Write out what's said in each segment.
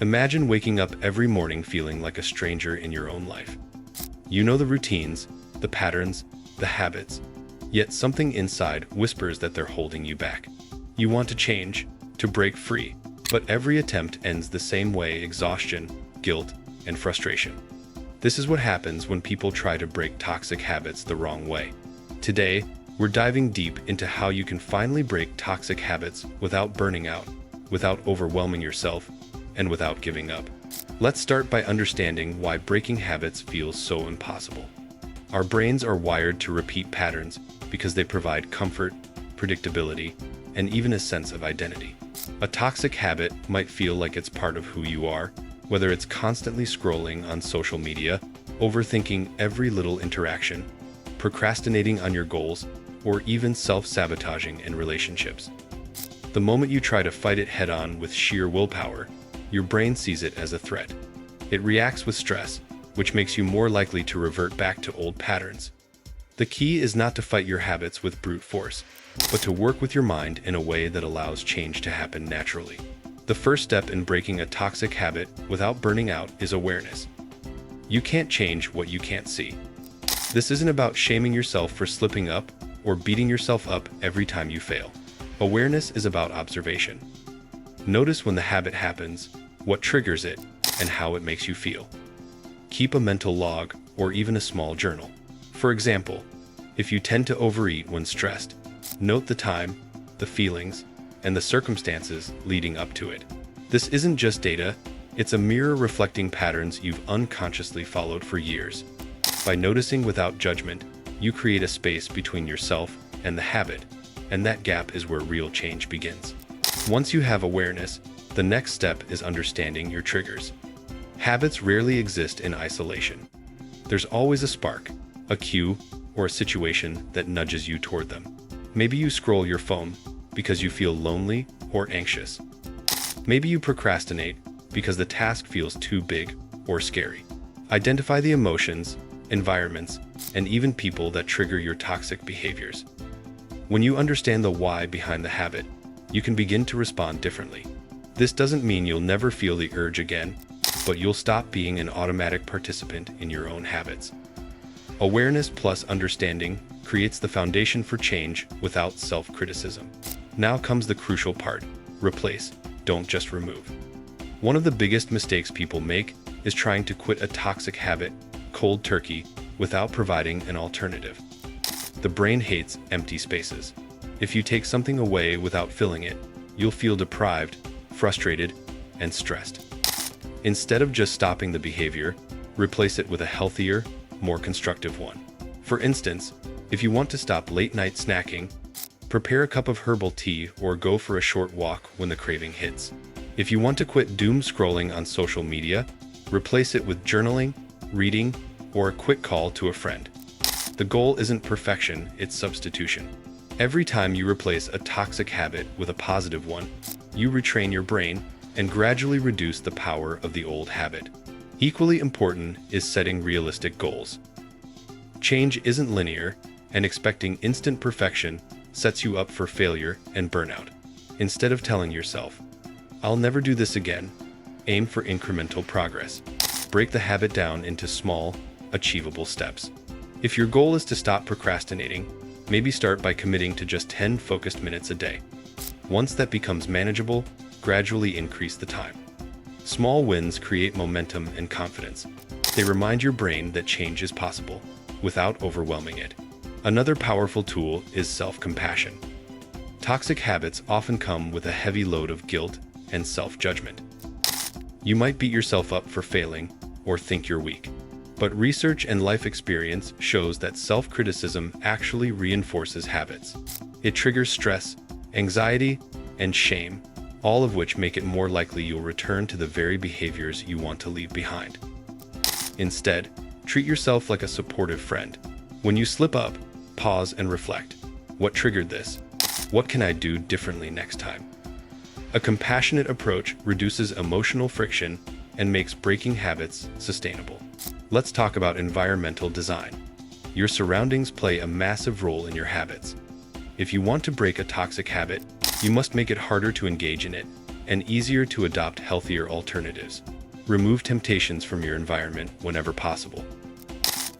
Imagine waking up every morning feeling like a stranger in your own life. You know the routines, the patterns, the habits, yet something inside whispers that they're holding you back. You want to change, to break free, but every attempt ends the same way: exhaustion, guilt, and frustration. This is what happens when people try to break toxic habits the wrong way. Today, we're diving deep into how you can finally break toxic habits without burning out, without overwhelming yourself, and without giving up. Let's start by understanding why breaking habits feels so impossible. Our brains are wired to repeat patterns because they provide comfort, predictability, and even a sense of identity. A toxic habit might feel like it's part of who you are, whether it's constantly scrolling on social media, overthinking every little interaction, procrastinating on your goals, or even self-sabotaging in relationships. The moment you try to fight it head-on with sheer willpower, your brain sees it as a threat. It reacts with stress, which makes you more likely to revert back to old patterns. The key is not to fight your habits with brute force, but to work with your mind in a way that allows change to happen naturally. The first step in breaking a toxic habit without burning out is awareness. You can't change what you can't see. This isn't about shaming yourself for slipping up or beating yourself up every time you fail. Awareness is about observation. Notice when the habit happens, what triggers it, and how it makes you feel. Keep a mental log or even a small journal. For example, if you tend to overeat when stressed, note the time, the feelings, and the circumstances leading up to it. This isn't just data, it's a mirror reflecting patterns you've unconsciously followed for years. By noticing without judgment, you create a space between yourself and the habit, and that gap is where real change begins. Once you have awareness, the next step is understanding your triggers. Habits rarely exist in isolation. There's always a spark, a cue, or a situation that nudges you toward them. Maybe you scroll your phone because you feel lonely or anxious. Maybe you procrastinate because the task feels too big or scary. Identify the emotions, environments, and even people that trigger your toxic behaviors. When you understand the why behind the habit, you can begin to respond differently. This doesn't mean you'll never feel the urge again, but you'll stop being an automatic participant in your own habits. Awareness plus understanding creates the foundation for change without self-criticism. Now comes the crucial part: replace, don't just remove. One of the biggest mistakes people make is trying to quit a toxic habit cold turkey without providing an alternative. The brain hates empty spaces. If you take something away without filling it, you'll feel deprived, frustrated, and stressed. Instead of just stopping the behavior, replace it with a healthier, more constructive one. For instance, if you want to stop late-night snacking, prepare a cup of herbal tea or go for a short walk when the craving hits. If you want to quit doom scrolling on social media, replace it with journaling, reading, or a quick call to a friend. The goal isn't perfection, it's substitution. Every time you replace a toxic habit with a positive one, you retrain your brain and gradually reduce the power of the old habit. Equally important is setting realistic goals. Change isn't linear, and expecting instant perfection sets you up for failure and burnout. Instead of telling yourself, "I'll never do this again," aim for incremental progress. Break the habit down into small, achievable steps. If your goal is to stop procrastinating, maybe start by committing to just 10 focused minutes a day. Once that becomes manageable, gradually increase the time. Small wins create momentum and confidence. They remind your brain that change is possible, without overwhelming it. Another powerful tool is self-compassion. Toxic habits often come with a heavy load of guilt and self-judgment. You might beat yourself up for failing or think you're weak. But research and life experience shows that self-criticism actually reinforces habits. It triggers stress, anxiety, and shame, all of which make it more likely you'll return to the very behaviors you want to leave behind. Instead, treat yourself like a supportive friend. When you slip up, pause and reflect. What triggered this? What can I do differently next time? A compassionate approach reduces emotional friction and makes breaking habits sustainable. Let's talk about environmental design. Your surroundings play a massive role in your habits. If you want to break a toxic habit, you must make it harder to engage in it and easier to adopt healthier alternatives. Remove temptations from your environment whenever possible.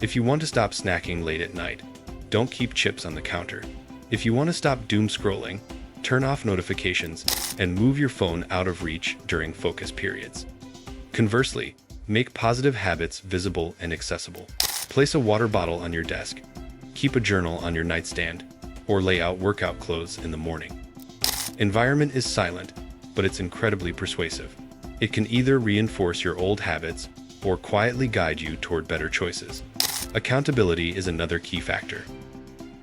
If you want to stop snacking late at night, don't keep chips on the counter. If you want to stop doom scrolling, turn off notifications and move your phone out of reach during focus periods. Conversely, make positive habits visible and accessible. Place a water bottle on your desk, keep a journal on your nightstand, or lay out workout clothes in the morning. Environment is silent, but it's incredibly persuasive. It can either reinforce your old habits or quietly guide you toward better choices. Accountability is another key factor.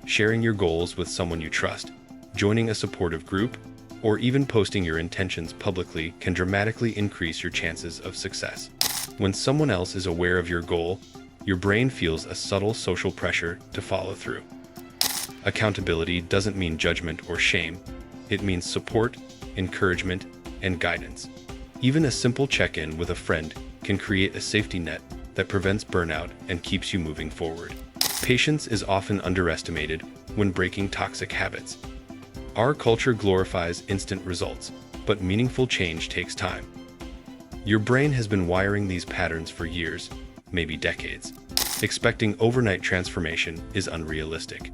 Sharing your goals with someone you trust, joining a supportive group, or even posting your intentions publicly can dramatically increase your chances of success. When someone else is aware of your goal, your brain feels a subtle social pressure to follow through. Accountability doesn't mean judgment or shame. It means support, encouragement, and guidance. Even a simple check-in with a friend can create a safety net that prevents burnout and keeps you moving forward. Patience is often underestimated when breaking toxic habits. Our culture glorifies instant results, but meaningful change takes time. Your brain has been wiring these patterns for years, maybe decades. Expecting overnight transformation is unrealistic.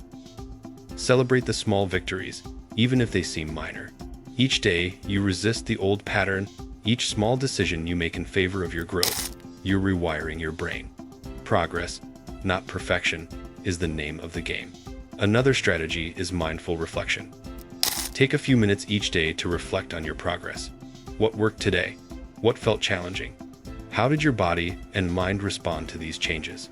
Celebrate the small victories, even if they seem minor. Each day, you resist the old pattern. Each small decision you make in favor of your growth, you're rewiring your brain. Progress, not perfection, is the name of the game. Another strategy is mindful reflection. Take a few minutes each day to reflect on your progress. What worked today? What felt challenging? How did your body and mind respond to these changes?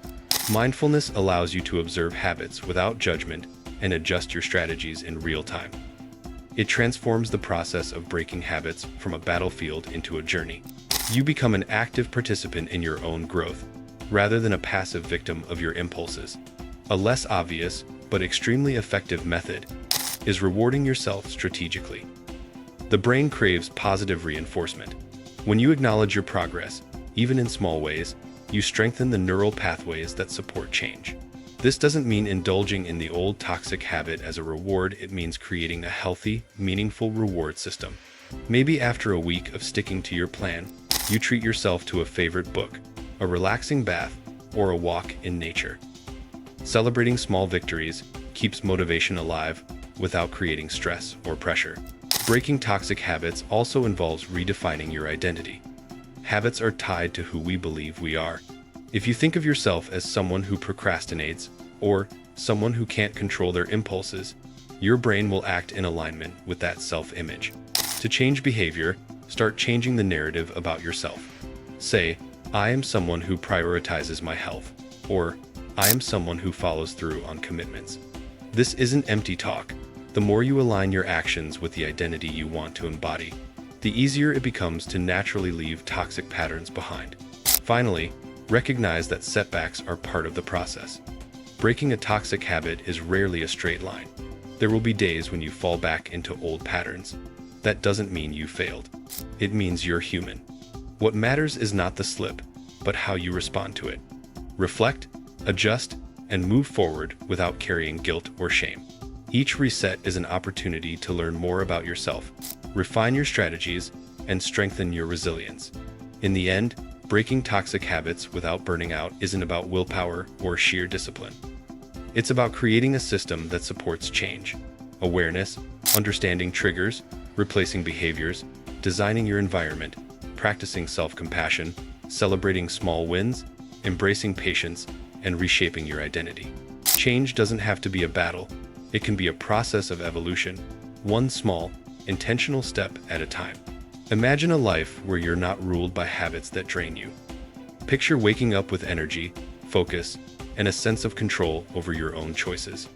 Mindfulness allows you to observe habits without judgment and adjust your strategies in real time. It transforms the process of breaking habits from a battlefield into a journey. You become an active participant in your own growth, rather than a passive victim of your impulses. A less obvious, but extremely effective method is rewarding yourself strategically. The brain craves positive reinforcement. When you acknowledge your progress, even in small ways, you strengthen the neural pathways that support change. This doesn't mean indulging in the old toxic habit as a reward. It means creating a healthy, meaningful reward system. Maybe after a week of sticking to your plan, you treat yourself to a favorite book, a relaxing bath, or a walk in nature. Celebrating small victories keeps motivation alive without creating stress or pressure. Breaking toxic habits also involves redefining your identity. Habits are tied to who we believe we are. If you think of yourself as someone who procrastinates or someone who can't control their impulses, your brain will act in alignment with that self-image. To change behavior, start changing the narrative about yourself. Say, I am someone who prioritizes my health, or I am someone who follows through on commitments. This isn't empty talk. The more you align your actions with the identity you want to embody, the easier it becomes to naturally leave toxic patterns behind. Finally, recognize that setbacks are part of the process. Breaking a toxic habit is rarely a straight line. There will be days when you fall back into old patterns. That doesn't mean you failed. It means you're human. What matters is not the slip, but how you respond to it. Reflect, adjust, and move forward without carrying guilt or shame. Each reset is an opportunity to learn more about yourself, refine your strategies, and strengthen your resilience. In the end, breaking toxic habits without burning out isn't about willpower or sheer discipline. It's about creating a system that supports change, awareness, understanding triggers, replacing behaviors, designing your environment, practicing self-compassion, celebrating small wins, embracing patience, and reshaping your identity. Change doesn't have to be a battle. It can be a process of evolution, one small, intentional step at a time. Imagine a life where you're not ruled by habits that drain you. Picture waking up with energy, focus, and a sense of control over your own choices.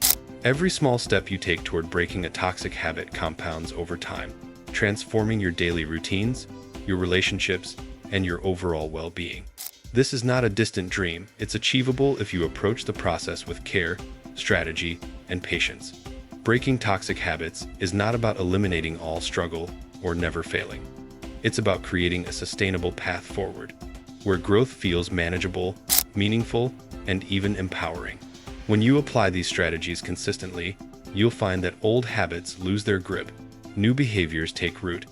Every small step you take toward breaking a toxic habit compounds over time, transforming your daily routines, your relationships, and your overall well-being. This is not a distant dream. It's achievable if you approach the process with care, strategy, and patience. Breaking toxic habits is not about eliminating all struggle or never failing. It's about creating a sustainable path forward, where growth feels manageable, meaningful, and even empowering. When you apply these strategies consistently, you'll find that old habits lose their grip, new behaviors take root,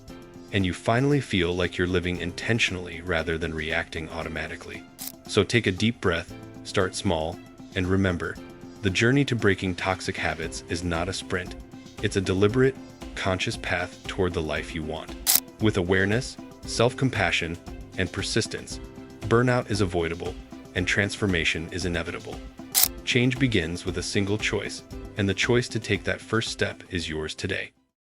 and you finally feel like you're living intentionally rather than reacting automatically. So take a deep breath, start small, and remember, the journey to breaking toxic habits is not a sprint. It's a deliberate, conscious path toward the life you want. With awareness, self-compassion, and persistence, burnout is avoidable, and transformation is inevitable. Change begins with a single choice, and the choice to take that first step is yours today.